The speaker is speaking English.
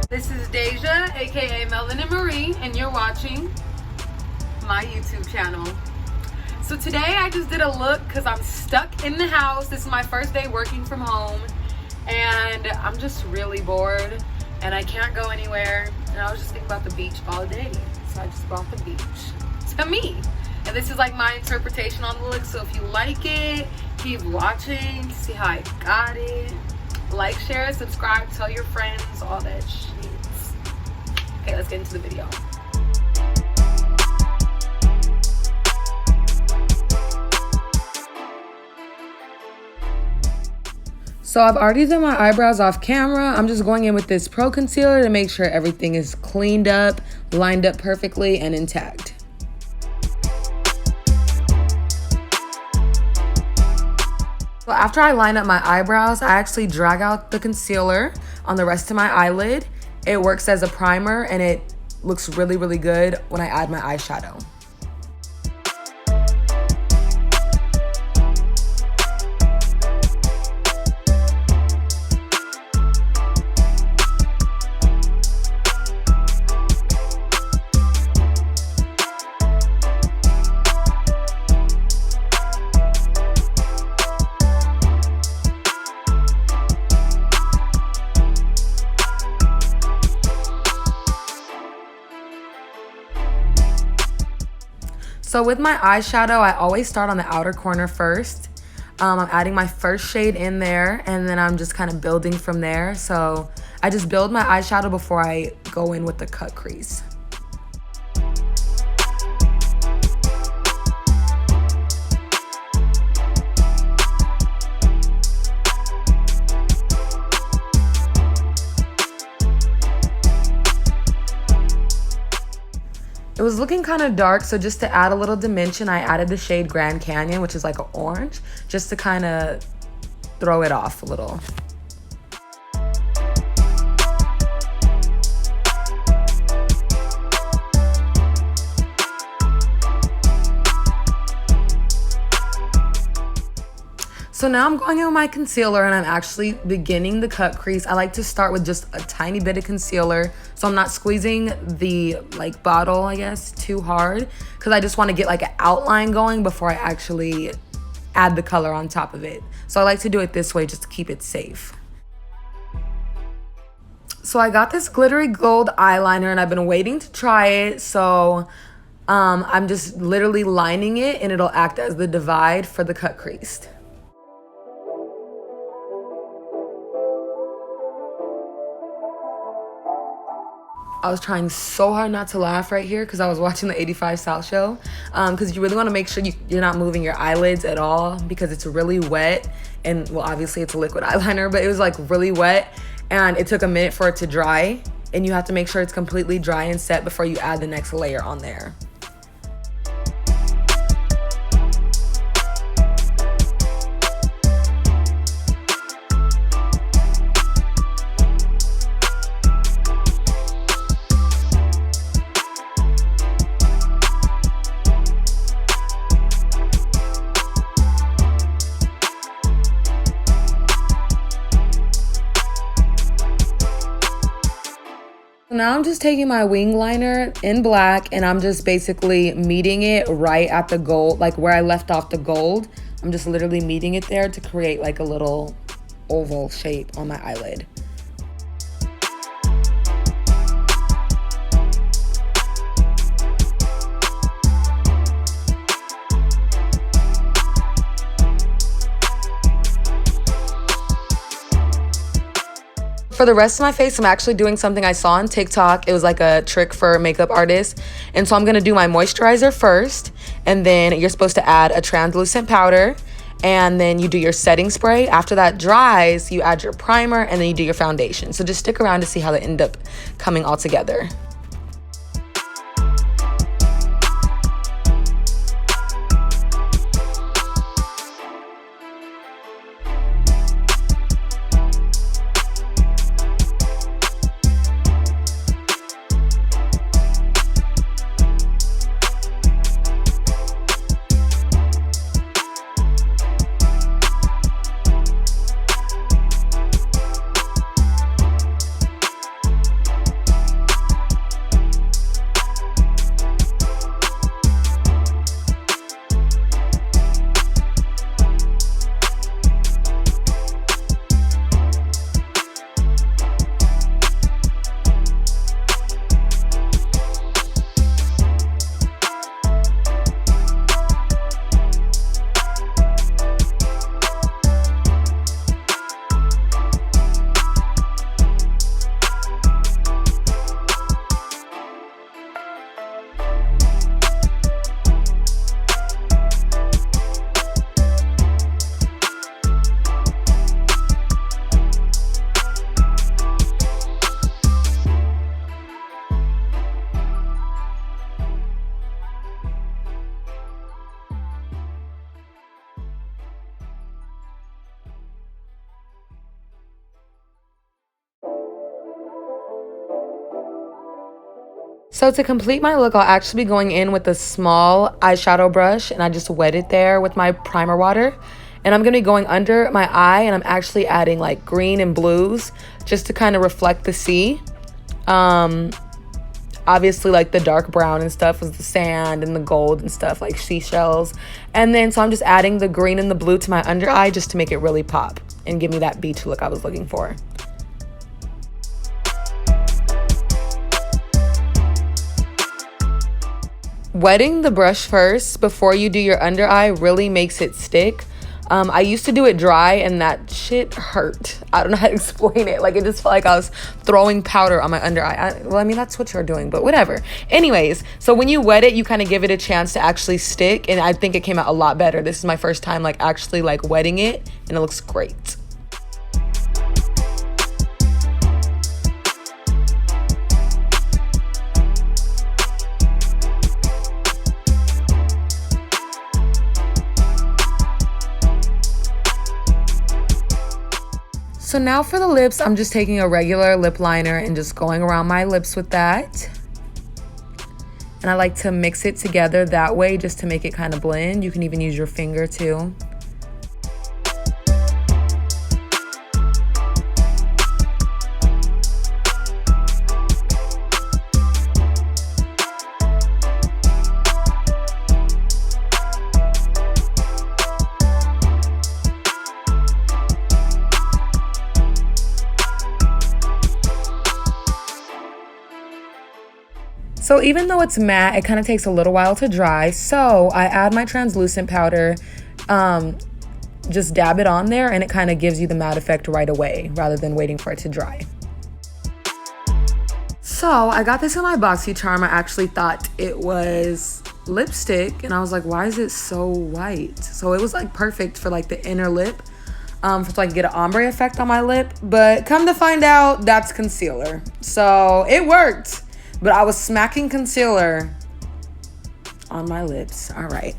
This is Deja, aka Melvin and Marie, and you're watching my YouTube channel. So today I just did a look because I'm stuck in the house. This is my first day working from home and I'm just really bored and I can't go anywhere. And I was just thinking about the beach all day. So I just brought the beach to me. And this is like my interpretation on the look. So if you like it, keep watching, see how I got it. Like, share, subscribe, tell your friends, all that shit. Okay, let's get into the video. So I've already done my eyebrows off camera. I'm just going in with this Pro Concealer to make sure everything is cleaned up, lined up perfectly, and intact. So after I line up my eyebrows, I actually drag out the concealer on the rest of my eyelid. It works as a primer and it looks really, really good when I add my eyeshadow. So with my eyeshadow, I always start on the outer corner first. I'm adding my first shade in there and then I'm just kind of building from there. So I just build my eyeshadow before I go in with the cut crease. It was looking kind of dark, so just to add a little dimension, I added the shade Grand Canyon, which is like an orange, just to kind of throw it off a little. So now I'm going in with my concealer and I'm actually beginning the cut crease. I like to start with just a tiny bit of concealer so I'm not squeezing the like bottle, I guess, too hard because I just want to get like an outline going before I actually add the color on top of it. So I like to do it this way just to keep it safe. So I got this glittery gold eyeliner and I've been waiting to try it. So I'm just literally lining it and it'll act as the divide for the cut crease. I was trying so hard not to laugh right here because I was watching the 85 South show because you really want to make sure you're not moving your eyelids at all because it's really wet and well obviously it's a liquid eyeliner but it was like really wet and it took a minute for it to dry and you have to make sure it's completely dry and set before you add the next layer on there. Now I'm just taking my wing liner in black and I'm just basically meeting it right at the gold, like where I left off the gold. I'm just literally meeting it there to create like a little oval shape on my eyelid. For the rest of my face, I'm actually doing something I saw on TikTok. It was like a trick for makeup artists. And so I'm going to do my moisturizer first. And then you're supposed to add a translucent powder. And then you do your setting spray. After that dries, you add your primer and then you do your foundation. So just stick around to see how they end up coming all together. So to complete my look, I'll actually be going in with a small eyeshadow brush, and I just wet it there with my primer water. And I'm going to be going under my eye, and I'm actually adding like green and blues just to kind of reflect the sea. Obviously, like the dark brown and stuff was the sand, and the gold and stuff like seashells. And then so I'm just adding the green and the blue to my under eye just to make it really pop and give me that beach look I was looking for. Wetting the brush first before you do your under eye really makes it stick. I used to do it dry, and that shit hurt. I don't know how to explain it. Like, it just felt like I was throwing powder on my under eye. Well, I mean, that's what you're doing, but whatever. Anyways, so when you wet it, you kind of give it a chance to actually stick, and I think it came out a lot better. This is my first time, like, actually, like, wetting it, and it looks great. So now for the lips, I'm just taking a regular lip liner and just going around my lips with that. And I like to mix it together that way just to make it kind of blend. You can even use your finger too. So even though it's matte, it kind of takes a little while to dry. So I add my translucent powder, just dab it on there, and it kind of gives you the matte effect right away rather than waiting for it to dry. So I got this in my BoxyCharm. I actually thought it was lipstick, and I was like, why is it so white? So it was like perfect for like the inner lip, so I could get an ombre effect on my lip. But come to find out, that's concealer. So it worked. But I was smacking concealer on my lips. All right.